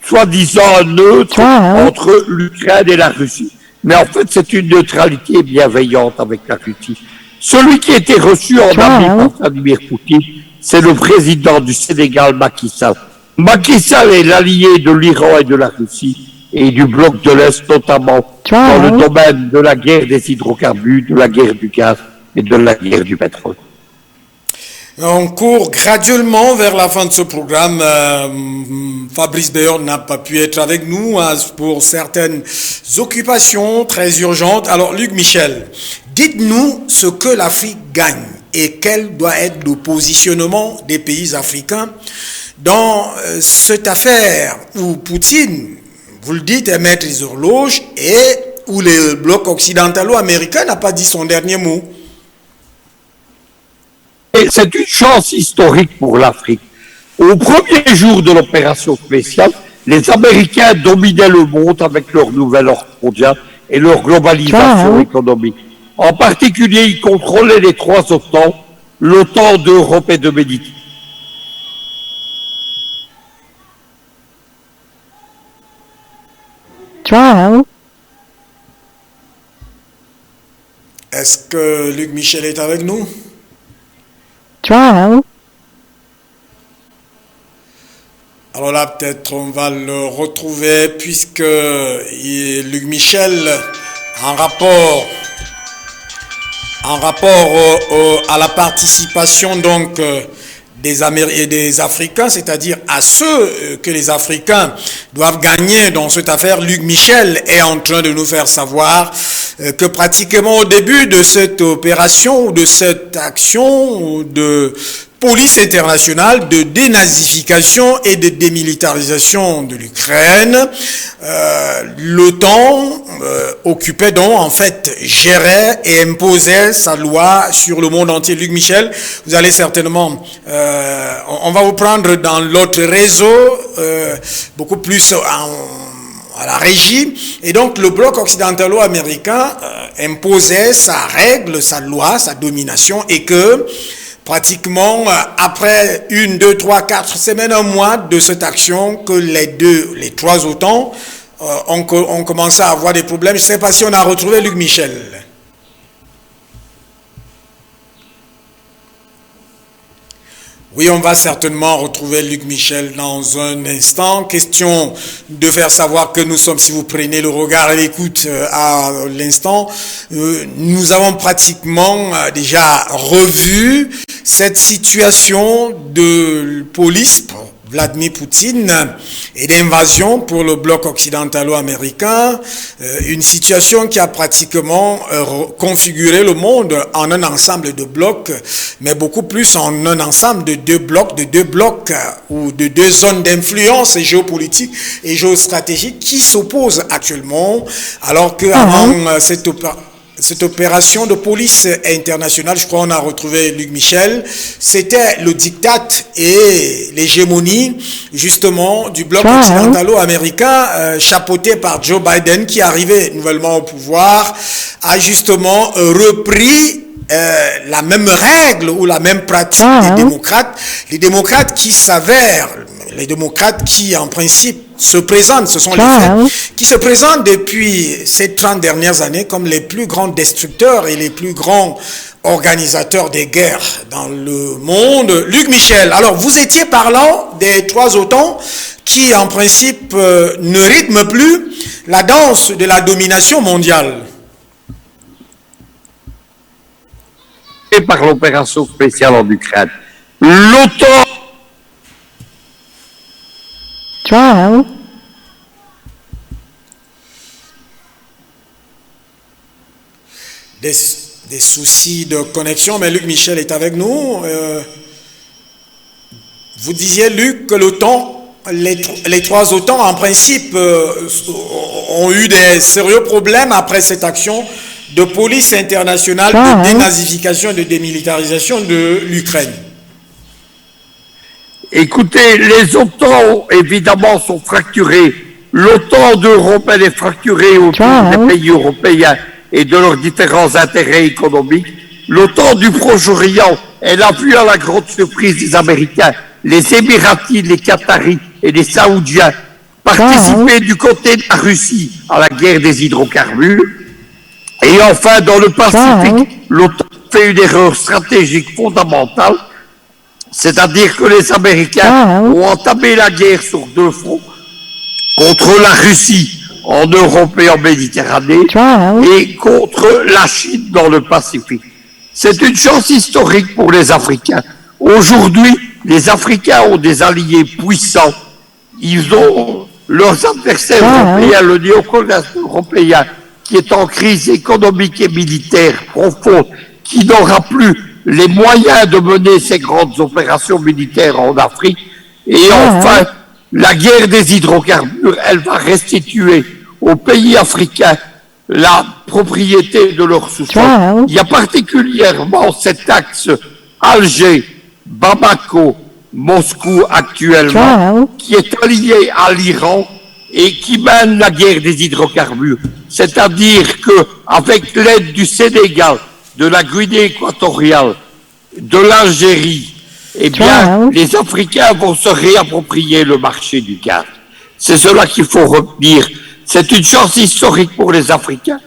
soi-disant neutre entre l'Ukraine et la Russie. Mais en fait, c'est une neutralité bienveillante avec la Russie. Celui qui a été reçu en ami par Vladimir Poutine, c'est le président du Sénégal, Macky Sall. Macky Sall est l'allié de l'Iran et de la Russie et du bloc de l'Est, notamment dans le domaine de la guerre des hydrocarbures, de la guerre du gaz et de la guerre du pétrole. On court graduellement vers la fin de ce programme. Fabrice Béor n'a pas pu être avec nous pour certaines occupations très urgentes. Alors, Luc Michel, dites-nous ce que l'Afrique gagne et quel doit être le positionnement des pays africains dans cette affaire où Poutine, vous le dites, est maître des horloges et où le bloc occidentalo-américain n'a pas dit son dernier mot. C'est une chance historique pour l'Afrique. Au premier jour de l'opération spéciale, les Américains dominaient le monde avec leur nouvel ordre mondial et leur globalisation économique. En particulier, ils contrôlaient les trois OTAN, l'OTAN d'Europe et de Méditerranée. Est-ce que Luc Michel est avec nous? Alors là, peut-être on va le retrouver puisque Luc Michel, en rapport à la participation donc des Africains, c'est-à-dire à ceux que les Africains doivent gagner dans cette affaire, Luc Michel est en train de nous faire savoir que pratiquement au début de cette opération, de cette action de police internationale de dénazification et de démilitarisation de l'Ukraine, l'OTAN occupait donc, en fait, gérait et imposait sa loi sur le monde entier. Luc Michel, vous allez certainement, on va vous prendre dans l'autre réseau, beaucoup plus à la régie, et donc le bloc occidentalo-américain imposait sa règle, sa loi, sa domination, et que pratiquement après 1, 2, 3, 4 semaines, un mois de cette action, que les trois OTAN ont commencé à avoir des problèmes. Je ne sais pas si on a retrouvé Luc Michel. Oui, on va certainement retrouver Luc Michel dans un instant. Question de faire savoir que nous sommes, si vous prenez le regard et l'écoute à l'instant, nous avons pratiquement déjà revu cette situation de police Vladimir Poutine et d'invasion pour le bloc occidentalo-américain, une situation qui a pratiquement configuré le monde en un ensemble de blocs, mais beaucoup plus en un ensemble de deux blocs ou de deux zones d'influence géopolitique et géostratégique qui s'opposent actuellement, alors qu'avant cette opération de police internationale, je crois qu'on a retrouvé Luc Michel, c'était le diktat et l'hégémonie justement du bloc occidentalo-américain chapeauté par Joe Biden qui arrivait nouvellement au pouvoir, a justement repris la même règle ou la même pratique les démocrates qui s'avèrent, les démocrates qui en principe se présentent, ce sont les faits, qui se présentent depuis ces 30 dernières années comme les plus grands destructeurs et les plus grands organisateurs des guerres dans le monde. Luc Michel, alors vous étiez parlant des trois OTAN qui en principe ne rythment plus la danse de la domination mondiale. Et par l'opération spéciale en Ukraine. L'OTAN des soucis de connexion, mais Luc Michel est avec nous. Vous disiez, Luc, que l'OTAN, les trois OTAN, en principe, ont eu des sérieux problèmes après cette action de police internationale de dénazification et de démilitarisation de l'Ukraine. Écoutez, les OTAN, évidemment, sont fracturés. L'OTAN d'Europe, elle est fracturée autour des pays européens et de leurs différents intérêts économiques. L'OTAN du Proche-Orient, elle a vu à la grande surprise des Américains, les Émiratis, les Qataris et les Saoudiens participer du côté de la Russie à la guerre des hydrocarbures. Et enfin, dans le Pacifique, l'OTAN fait une erreur stratégique fondamentale, c'est-à-dire que les Américains ont entamé la guerre sur deux fronts, contre la Russie en Europe et en Méditerranée, et contre la Chine dans le Pacifique. C'est une chance historique pour les Africains. Aujourd'hui, les Africains ont des alliés puissants. Ils ont leurs adversaires européens, le néocolonialisme européen, qui est en crise économique et militaire profonde, qui n'aura plus les moyens de mener ces grandes opérations militaires en Afrique. Et enfin, la guerre des hydrocarbures, elle va restituer aux pays africains la propriété de leur sous-sol. Il y a particulièrement cet axe Alger, Bamako, Moscou actuellement, qui est allié à l'Iran et qui mène la guerre des hydrocarbures. C'est-à-dire que avec l'aide du Sénégal, de la Guinée équatoriale, de l'Algérie, eh bien, les Africains vont se réapproprier le marché du gaz. C'est cela qu'il faut retenir. C'est une chance historique pour les Africains.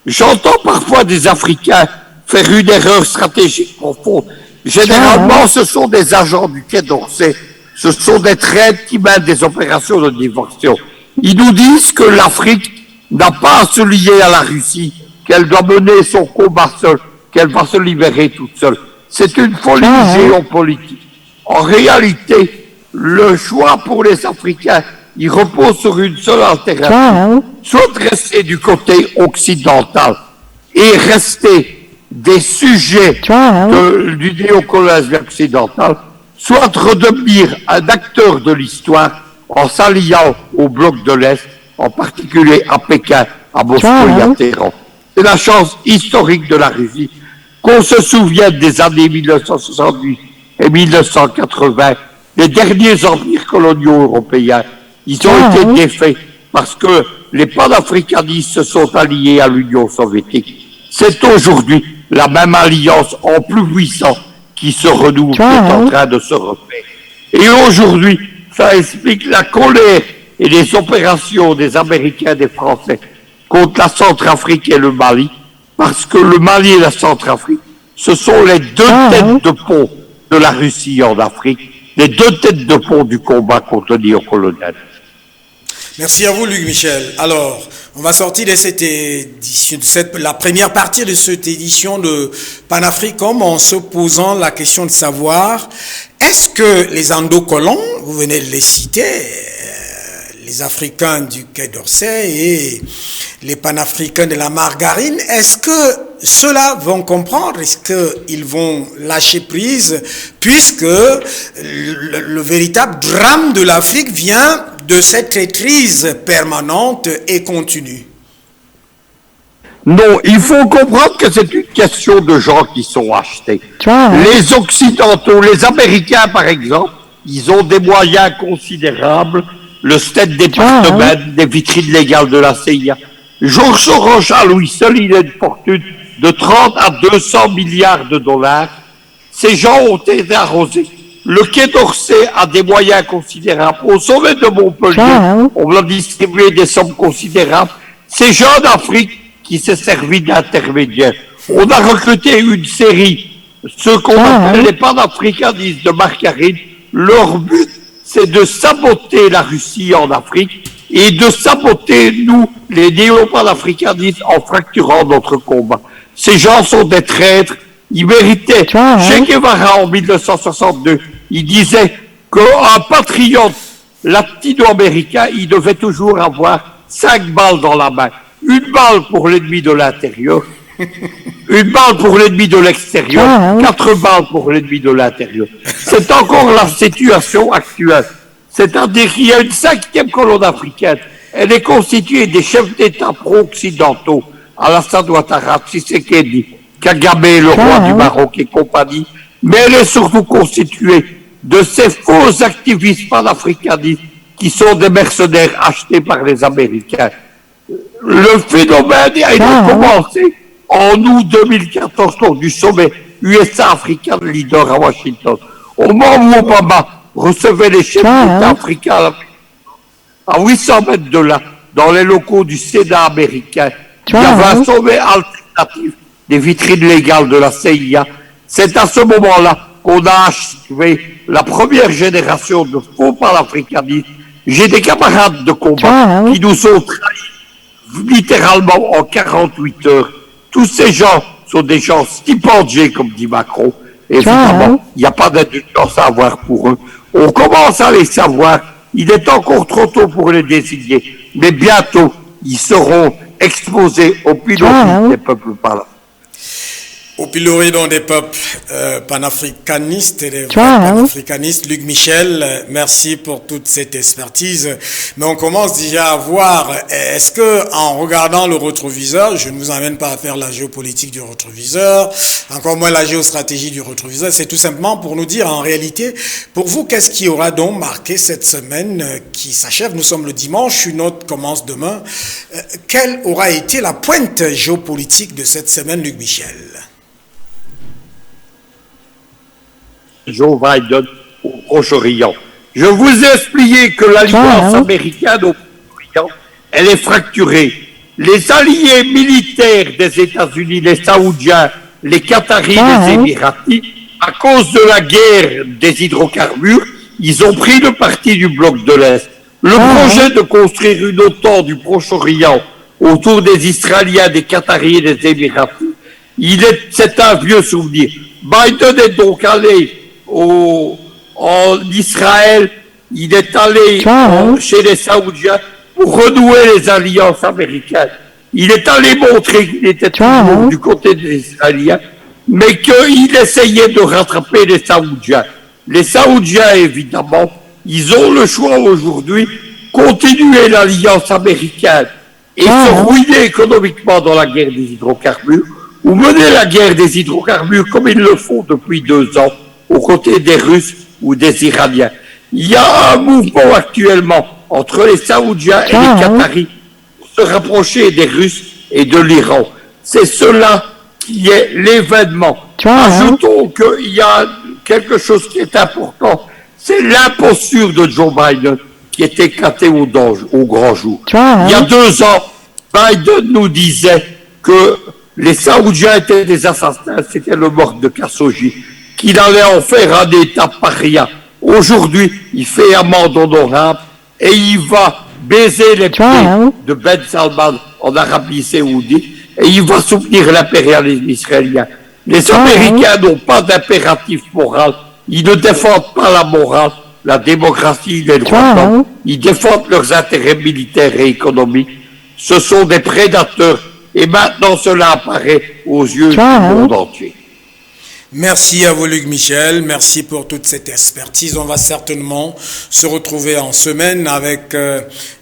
J'entends parfois des Africains faire une erreur stratégique profonde. Généralement, ce sont des agents du Quai d'Orsay. Ce sont des traîtres qui mènent des opérations de diversion. Ils nous disent que l'Afrique n'a pas à se lier à la Russie, qu'elle doit mener son combat seule, qu'elle va se libérer toute seule. C'est une folie géopolitique. En réalité, le choix pour les Africains, il repose sur une seule alternative. Soit rester du côté occidental et rester des sujets du néocolonialisme occidental, soit redevenir un acteur de l'histoire en s'alliant au bloc de l'Est, en particulier à Pékin, à Moscou et à Téhéran. C'est la chance historique de la Russie, qu'on se souvienne des années 1970 et 1980, les derniers empires coloniaux européens. Ils ont été défaits parce que les panafricanistes se sont alliés à l'Union soviétique. C'est aujourd'hui la même alliance en plus puissant qui se renouvelle, qui est en train de se refaire. Et aujourd'hui, ça explique la colère et les opérations des Américains et des Français contre la Centrafrique et le Mali, parce que le Mali et la Centrafrique, ce sont les deux têtes de pont de la Russie en Afrique, les deux têtes de pont du combat contre le néocolonialisme. Merci à vous, Luc Michel. Alors, On va sortir de cette édition, la première partie de cette édition de Panafricom en se posant la question de savoir, est-ce que les endocolons, vous venez de les citer, les Africains du Quai d'Orsay et les Panafricains de la Margarine, est-ce que ceux-là vont comprendre, est-ce qu'ils vont lâcher prise, puisque le véritable drame de l'Afrique vient de cette traîtrise permanente et continue? Non, il faut comprendre que c'est une question de gens qui sont achetés. Les Occidentaux, les Américains par exemple, ils ont des moyens considérables, le State Department, des vitrines légales de la CIA. Georges Soros, à lui seul, il a une fortune de 30 à 200 milliards de dollars. Ces gens ont été arrosés. Le Quai d'Orsay a des moyens considérables. Au sommet de Montpellier, on a distribué des sommes considérables. Ces gens d'Afrique qui s'est servi d'intermédiaires. On a recruté une série, ceux qu'on appelle les panafricanistes de Margarine. Leur but, c'est de saboter la Russie en Afrique et de saboter, nous, les néo-panafricanistes, en fracturant notre combat. Ces gens sont des traîtres. Ils méritaient. Che Guevara, en 1962, il disait qu'un patriote latino-américain, il devait toujours avoir 5 balles dans la main. Une balle pour l'ennemi de l'intérieur, une balle pour l'ennemi de l'extérieur, 4 balles pour l'ennemi de l'intérieur. C'est encore la situation actuelle. C'est-à-dire qu'il y a une 5e colonne africaine. Elle est constituée des chefs d'État pro-occidentaux, Alassane Ouattara, Tshisekedi, Kagame, le roi du Maroc et compagnie, mais elle est surtout constituée de ces faux activistes panafricanistes qui sont des mercenaires achetés par les Américains. Le phénomène a commencé en août 2014 lors du sommet USA-Africain leader à Washington. Au moment où Obama recevait les chefs d'État africains à 800 mètres de là, dans les locaux du Sénat américain, il y avait un sommet alternatif des vitrines légales de la CIA. C'est à ce moment-là qu'on a achevé la première génération de faux panafricanistes. J'ai des camarades de combat qui nous ont trahis littéralement en 48 heures. Tous ces gens sont des gens stipendiés, comme dit Macron. Évidemment, il n'y a pas d'indulgence à avoir pour eux. On commence à les savoir. Il est encore trop tôt pour les désigner. Mais bientôt, ils seront exposés au pilori des peuples par Au pilori des peuples panafricanistes et des panafricanistes. Luc Michel, merci pour toute cette expertise. Mais on commence déjà à voir, est-ce que en regardant le rétroviseur, je ne vous emmène pas à faire la géopolitique du rétroviseur, encore moins la géostratégie du rétroviseur, c'est tout simplement pour nous dire en réalité, pour vous, qu'est-ce qui aura donc marqué cette semaine qui s'achève? Nous sommes le dimanche, une autre commence demain. Quelle aura été la pointe géopolitique de cette semaine, Luc Michel? Joe Biden au Proche-Orient. Je vous ai expliqué que l'alliance américaine au Proche-Orient, elle est fracturée. Les alliés militaires des États-Unis, les Saoudiens, les Qataris, les Émiratis, à cause de la guerre des hydrocarbures, ils ont pris le parti du bloc de l'Est. Le projet de construire une OTAN du Proche-Orient autour des Israéliens, des Qataris et des Émiratis, c'est un vieux souvenir. Biden est donc allé en Israël, il est allé chez les Saoudiens pour renouer les alliances américaines. Il est allé montrer qu'il était toujours du côté des Israéliens, mais qu'il essayait de rattraper les Saoudiens. Les Saoudiens, évidemment, ils ont le choix aujourd'hui, continuer l'alliance américaine et se ruiner économiquement dans la guerre des hydrocarbures, ou mener la guerre des hydrocarbures comme ils le font depuis 2 ans, aux côtés des Russes ou des Iraniens. Il y a un mouvement actuellement entre les Saoudiens et les Qataris pour se rapprocher des Russes et de l'Iran. C'est cela qui est l'événement. Ajoutons qu'il y a quelque chose qui est important, c'est l'imposture de Joe Biden qui est éclatée au grand jour. Il y a 2 ans, Biden nous disait que les Saoudiens étaient des assassins, c'était le meurtre de Khashoggi, qu'il allait en faire un État paria. Aujourd'hui, il fait amende honorable et il va baiser les pieds de Ben Salman en Arabie Saoudite et il va soutenir l'impérialisme israélien. Les Américains n'ont pas d'impératif moral. Ils ne défendent pas la morale, la démocratie, les droits de l'homme. Ils défendent leurs intérêts militaires et économiques. Ce sont des prédateurs. Et maintenant, cela apparaît aux yeux du monde entier. Merci à vous, Luc Michel. Merci pour toute cette expertise. On va certainement se retrouver en semaine avec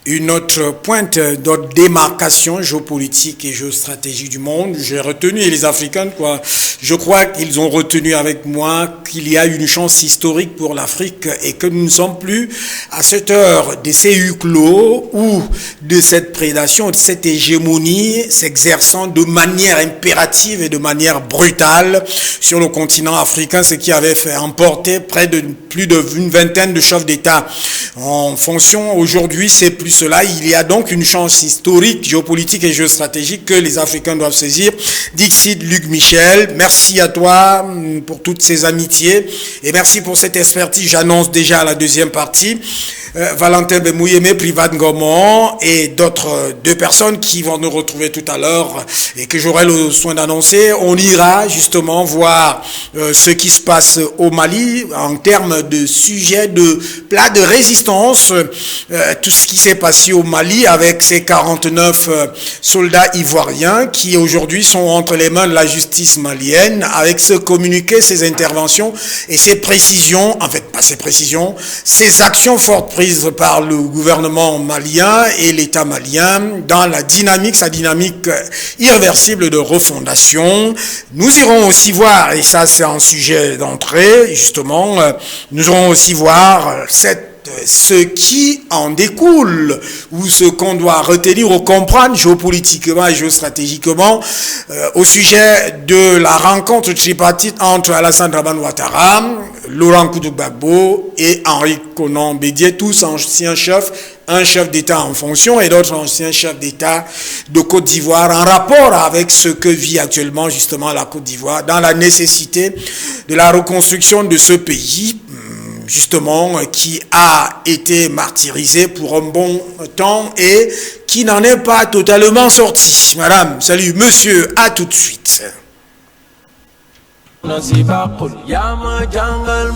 une autre pointe d'autres démarcation géopolitique et géostratégique du monde. J'ai retenu, et les Africains, quoi, je crois qu'ils ont retenu avec moi qu'il y a une chance historique pour l'Afrique et que nous ne sommes plus à cette heure de ces huis clos ou de cette prédation, de cette hégémonie s'exerçant de manière impérative et de manière brutale sur le continent africain, ce qui avait fait emporter près de plus d'une vingtaine de chefs d'État en fonction. Aujourd'hui, c'est plus cela. Il y a donc une chance historique, géopolitique et géostratégique que les Africains doivent saisir. Dixit Luc Michel, merci à toi pour toutes ces amitiés et merci pour cette expertise. J'annonce déjà la deuxième partie. Valentin Bemouyeme, Privat Ngomon et d'autres deux personnes qui vont nous retrouver tout à l'heure et que j'aurai le soin d'annoncer. On ira justement voir ce qui se passe au Mali en termes de sujets de plat de résistance, tout ce qui s'est passé au Mali avec ces 49 soldats ivoiriens qui aujourd'hui sont entre les mains de la justice malienne avec ce communiqué, ces interventions et ces précisions, en fait pas ces précisions, ces actions fortes prises par le gouvernement malien et l'État malien dans la dynamique, sa dynamique irréversible de refondation. Nous irons aussi voir, et ça c'est un sujet d'entrée justement, nous irons aussi voir ce qui en découle ou ce qu'on doit retenir ou comprendre géopolitiquement et géostratégiquement au sujet de la rencontre tripartite entre Alassane Dramane Ouattara, Laurent Gbagbo et Henri Konan Bédié, tous anciens chefs, un chef d'État en fonction et d'autres anciens chefs d'État de Côte d'Ivoire en rapport avec ce que vit actuellement justement la Côte d'Ivoire dans la nécessité de la reconstruction de ce pays justement, qui a été martyrisé pour un bon temps et qui n'en est pas totalement sorti. Madame, salut, monsieur, à tout de suite.